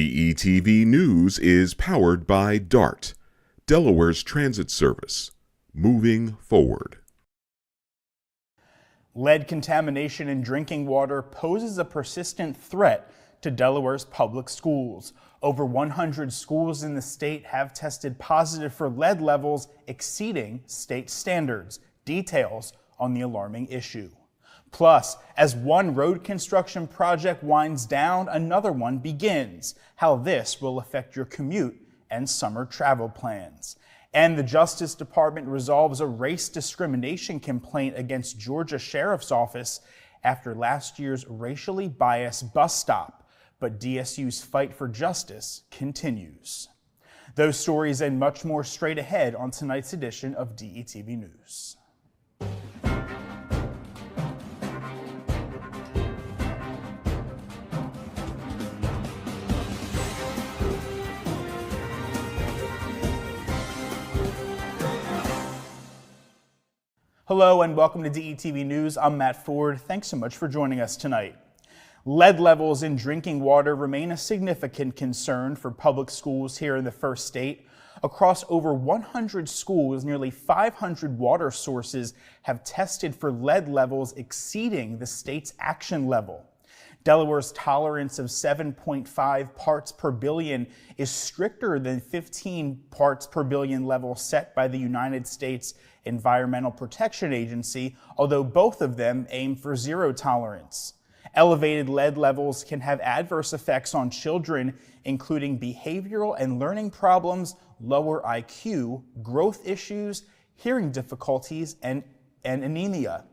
DETV News is powered by DART, Delaware's transit service. Moving forward. Lead contamination in drinking water poses a persistent threat to Delaware's public schools. Over 100 schools in the state have tested positive for lead levels exceeding state standards. Details on the alarming issue. Plus, as one road construction project winds down, another one begins. How this will affect your commute and summer travel plans. And the Justice Department resolves a race discrimination complaint against Georgia Sheriff's Office after last year's racially biased bus stop. But DSU's fight for justice continues. Those stories and much more straight ahead on tonight's edition of DETV News. Hello and welcome to DETV News. I'm Matt Ford. Thanks so much for joining us tonight. Lead levels in drinking water remain a significant concern for public schools here in the First State. Across over 100 schools, nearly 500 water sources have tested for lead levels exceeding the state's action level. Delaware's tolerance of 7.5 parts per billion is stricter than 15 parts per billion level set by the United States Environmental Protection Agency, although both of them aim for zero tolerance. Elevated lead levels can have adverse effects on children, including behavioral and learning problems, lower IQ, growth issues, hearing difficulties, and anemia.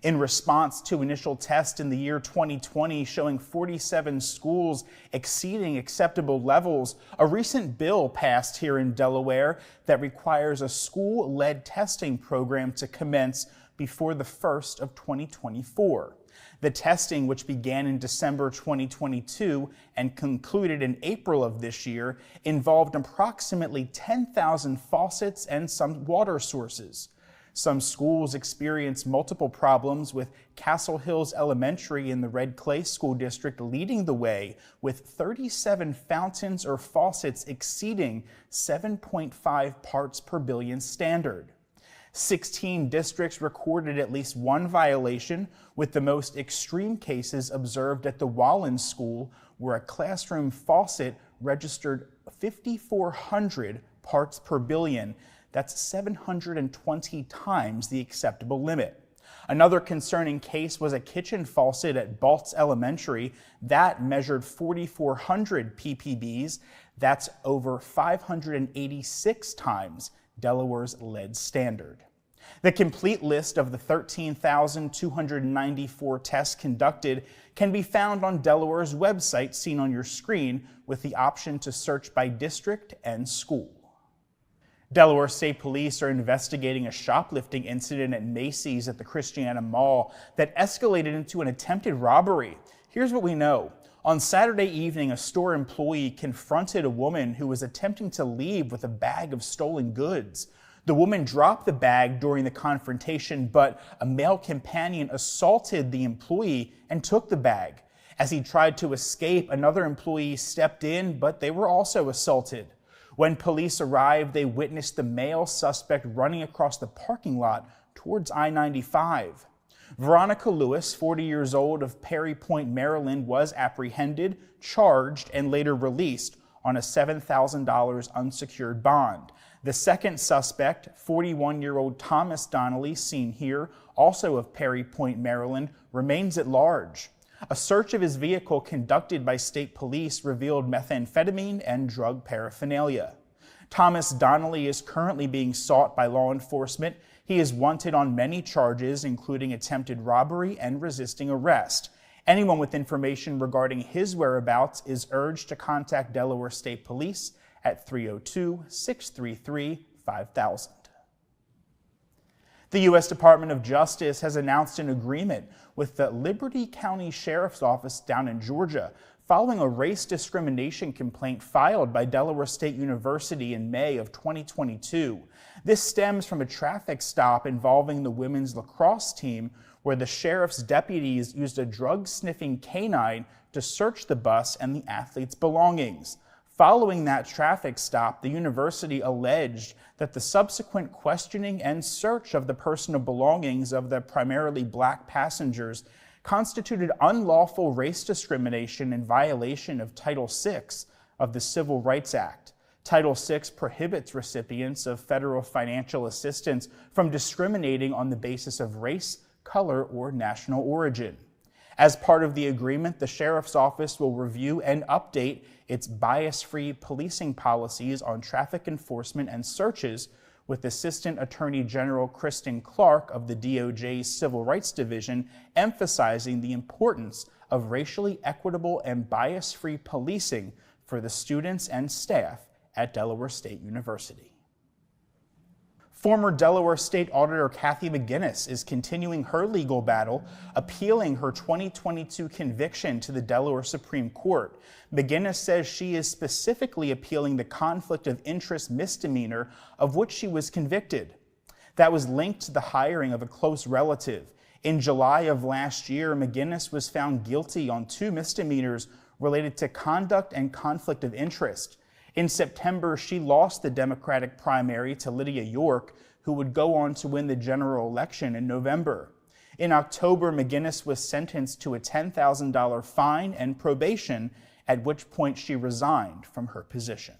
In response to initial tests in the year 2020 showing 47 schools exceeding acceptable levels, a recent bill passed here in Delaware that requires a school lead testing program to commence before the 1st of 2024. The testing, which began in December 2022 and concluded in April of this year, involved approximately 10,000 faucets and some water sources. Some schools experienced multiple problems, with Castle Hills Elementary in the Red Clay School District leading the way with 37 fountains or faucets exceeding 7.5 parts per billion standard. 16 districts recorded at least one violation, with the most extreme cases observed at the Wallen School, where a classroom faucet registered 5,400 parts per billion. That's 720 times the acceptable limit. Another concerning case was a kitchen faucet at Baltz Elementary that measured 4,400 ppbs. That's over 586 times Delaware's lead standard. The complete list of the 13,294 tests conducted can be found on Delaware's website, seen on your screen, with the option to search by district and school. Delaware State Police are investigating a shoplifting incident at Macy's at the Christiana Mall that escalated into an attempted robbery. Here's what we know. On Saturday evening, a store employee confronted a woman who was attempting to leave with a bag of stolen goods. The woman dropped the bag during the confrontation, but a male companion assaulted the employee and took the bag. As he tried to escape, another employee stepped in, but they were also assaulted. When police arrived, they witnessed the male suspect running across the parking lot towards I-95. Veronica Lewis, 40 years old, of Perry Point, Maryland, was apprehended, charged, and later released on a $7,000 unsecured bond. The second suspect, 41-year-old Thomas Donnelly, seen here, also of Perry Point, Maryland, remains at large. A search of his vehicle conducted by state police revealed methamphetamine and drug paraphernalia. Thomas Donnelly is currently being sought by law enforcement. He is wanted on many charges, including attempted robbery and resisting arrest. Anyone with information regarding his whereabouts is urged to contact Delaware State Police at 302-633-5000. The U.S. Department of Justice has announced an agreement with the Liberty County Sheriff's Office down in Georgia following a race discrimination complaint filed by Delaware State University in May of 2022. This stems from a traffic stop involving the women's lacrosse team, where the sheriff's deputies used a drug-sniffing canine to search the bus and the athletes' belongings. Following that traffic stop, the university alleged that the subsequent questioning and search of the personal belongings of the primarily black passengers constituted unlawful race discrimination in violation of Title VI of the Civil Rights Act. Title VI prohibits recipients of federal financial assistance from discriminating on the basis of race, color, or national origin. As part of the agreement, the Sheriff's Office will review and update its bias-free policing policies on traffic enforcement and searches, with Assistant Attorney General Kristen Clark of the DOJ's Civil Rights Division emphasizing the importance of racially equitable and bias-free policing for the students and staff at Delaware State University. Former Delaware State Auditor Kathy McGinnis is continuing her legal battle, appealing her 2022 conviction to the Delaware Supreme Court. McGinnis says she is specifically appealing the conflict of interest misdemeanor of which she was convicted. That was linked to the hiring of a close relative. In July of last year, McGinnis was found guilty on 2 misdemeanors related to conduct and conflict of interest. In September, she lost the Democratic primary to Lydia York, who would go on to win the general election in November. In October, McGinnis was sentenced to a $10,000 fine and probation, at which point she resigned from her position.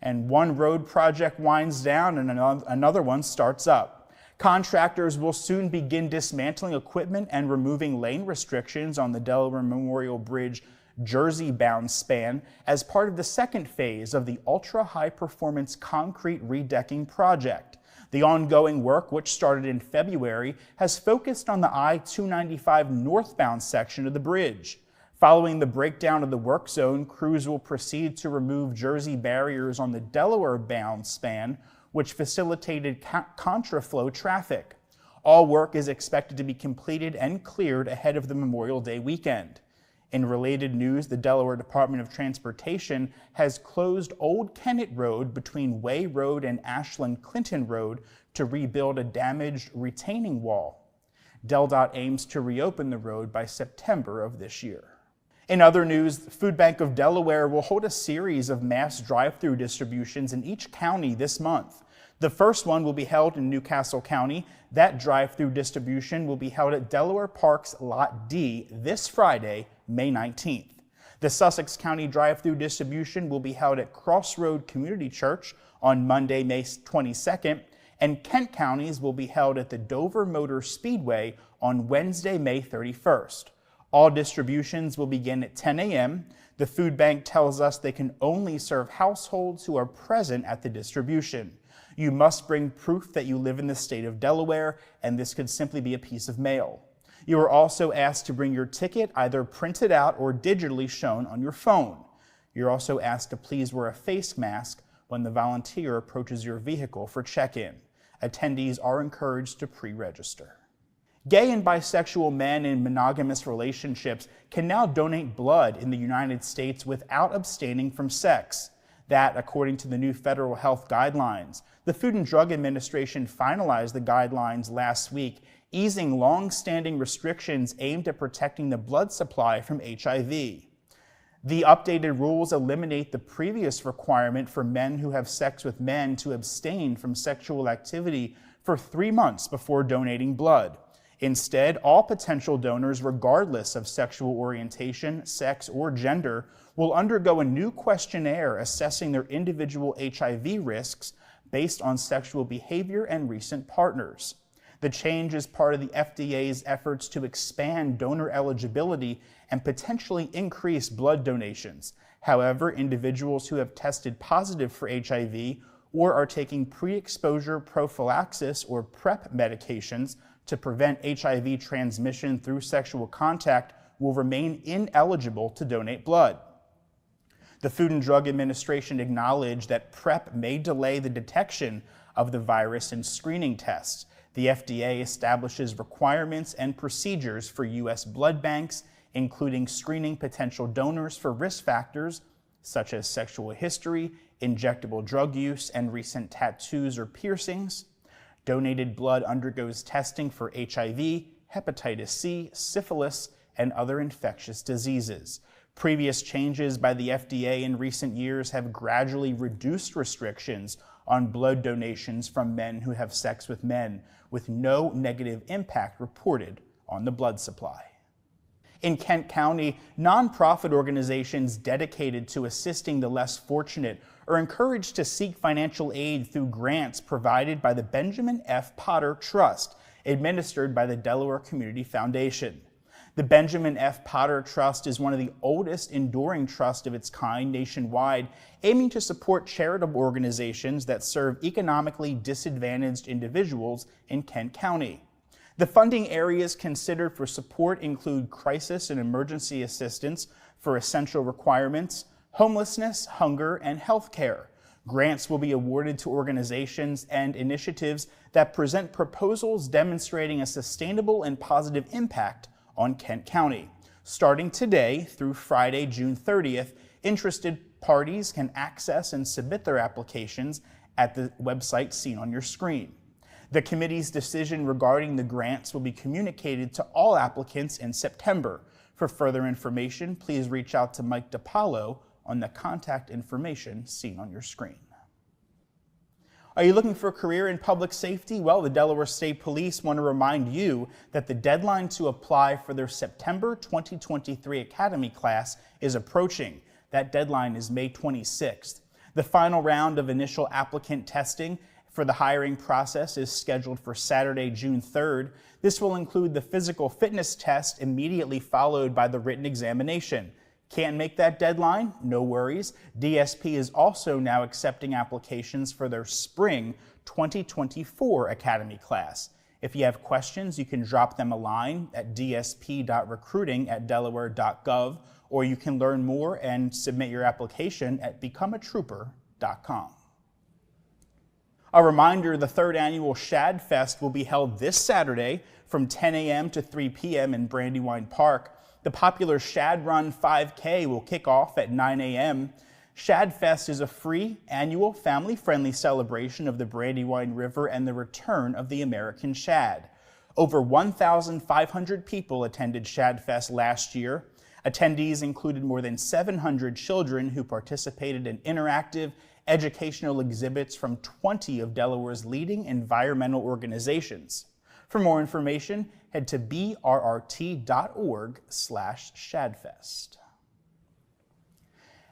And one road project winds down and another one starts up. Contractors will soon begin dismantling equipment and removing lane restrictions on the Delaware Memorial Bridge Jersey-bound span as part of the second phase of the ultra-high-performance concrete redecking project. The ongoing work, which started in February, has focused on the I-295 northbound section of the bridge. Following the breakdown of the work zone, crews will proceed to remove Jersey barriers on the Delaware-bound span, which facilitated contraflow traffic. All work is expected to be completed and cleared ahead of the Memorial Day weekend. In related news, the Delaware Department of Transportation has closed Old Kennett Road between Way Road and Ashland Clinton Road to rebuild a damaged retaining wall. DelDOT aims to reopen the road by September of this year. In other news, the Food Bank of Delaware will hold a series of mass drive-through distributions in each county this month. The first one will be held in Newcastle County. That drive-through distribution will be held at Delaware Park's Lot D this Friday, May 19th. The Sussex County drive-through distribution will be held at Crossroad Community Church on Monday, May 22nd, and Kent counties will be held at the Dover Motor Speedway on Wednesday, May 31st. All distributions will begin at 10 a.m. The food bank tells us they can only serve households who are present at the distribution. You must bring proof that you live in the state of Delaware, and this could simply be a piece of mail. You are also asked to bring your ticket either printed out or digitally shown on your phone. You're also asked to please wear a face mask when the volunteer approaches your vehicle for check-in. Attendees are encouraged to pre-register. Gay and bisexual men in monogamous relationships can now donate blood in the United States without abstaining from sex. That, according to the new federal health guidelines. The Food and Drug Administration finalized the guidelines last week, easing long-standing restrictions aimed at protecting the blood supply from HIV. The updated rules eliminate the previous requirement for men who have sex with men to abstain from sexual activity for 3 months before donating blood. Instead, all potential donors, regardless of sexual orientation, sex, or gender, will undergo a new questionnaire assessing their individual HIV risks based on sexual behavior and recent partners. The change is part of the FDA's efforts to expand donor eligibility and potentially increase blood donations. However, individuals who have tested positive for HIV or are taking pre-exposure prophylaxis or PrEP medications to prevent HIV transmission through sexual contact will remain ineligible to donate blood. The Food and Drug Administration acknowledged that PrEP may delay the detection of the virus in screening tests. The FDA establishes requirements and procedures for U.S. blood banks, including screening potential donors for risk factors such as sexual history, injectable drug use, and recent tattoos or piercings. Donated blood undergoes testing for HIV, hepatitis C, syphilis, and other infectious diseases. Previous changes by the FDA in recent years have gradually reduced restrictions on blood donations from men who have sex with men, with no negative impact reported on the blood supply. In Kent County, nonprofit organizations dedicated to assisting the less fortunate are encouraged to seek financial aid through grants provided by the Benjamin F. Potter Trust, administered by the Delaware Community Foundation. The Benjamin F. Potter Trust is one of the oldest enduring trusts of its kind nationwide, aiming to support charitable organizations that serve economically disadvantaged individuals in Kent County. The funding areas considered for support include crisis and emergency assistance for essential requirements, homelessness, hunger, and health care. Grants will be awarded to organizations and initiatives that present proposals demonstrating a sustainable and positive impact on Kent County. Starting today through Friday, June 30th, interested parties can access and submit their applications at the website seen on your screen. The committee's decision regarding the grants will be communicated to all applicants in September. For further information, please reach out to Mike DiPaolo on the contact information seen on your screen. Are you looking for a career in public safety? Well, the Delaware State Police want to remind you that the deadline to apply for their September 2023 Academy class is approaching. That deadline is May 26th. The final round of initial applicant testing for the hiring process is scheduled for Saturday, June 3rd. This will include the physical fitness test immediately followed by the written examination. Can't make that deadline? No worries. DSP is also now accepting applications for their spring 2024 Academy class. If you have questions, you can drop them a line at dsp.recruiting@delaware.gov, or you can learn more and submit your application at becomeatrooper.com. A reminder, the third annual Shad Fest will be held this Saturday from 10 a.m. to 3 p.m. in Brandywine Park. The popular Shad Run 5K will kick off at 9 a.m. Shad Fest is a free, annual, family-friendly celebration of the Brandywine River and the return of the American shad. Over 1,500 people attended Shad Fest last year. Attendees included more than 700 children who participated in interactive, educational exhibits from 20 of Delaware's leading environmental organizations. For more information, head to brrt.org/shadfest.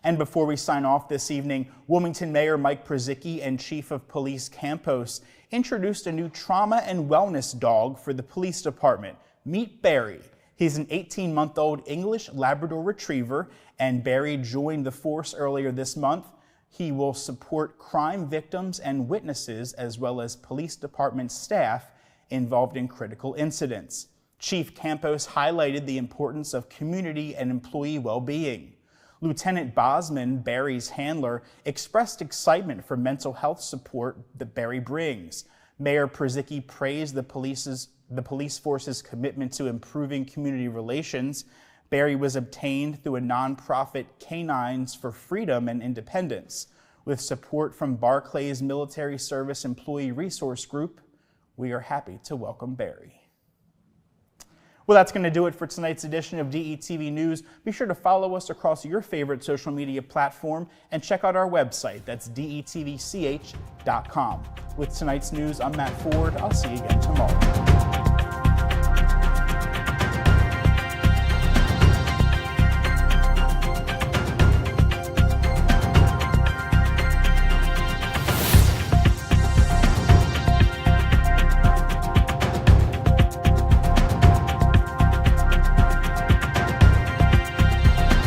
And before we sign off this evening, Wilmington Mayor Mike Przicki and Chief of Police Campos introduced a new trauma and wellness dog for the police department. Meet Barry. He's an 18-month-old English Labrador Retriever, and Barry joined the force earlier this month. He will support crime victims and witnesses, as well as police department staff involved in critical incidents. Chief Campos highlighted the importance of community and employee well-being. Lieutenant Bosman, Barry's handler, expressed excitement for mental health support that Barry brings. Mayor Przicki praised the police force's commitment to improving community relations. Barry was obtained through a nonprofit, Canines for Freedom and Independence. With support from Barclays Military Service Employee Resource Group, we are happy to welcome Barry. Well, that's going to do it for tonight's edition of DETV News. Be sure to follow us across your favorite social media platform and check out our website. That's detvch.com. With tonight's news, I'm Matt Ford. I'll see you again tomorrow.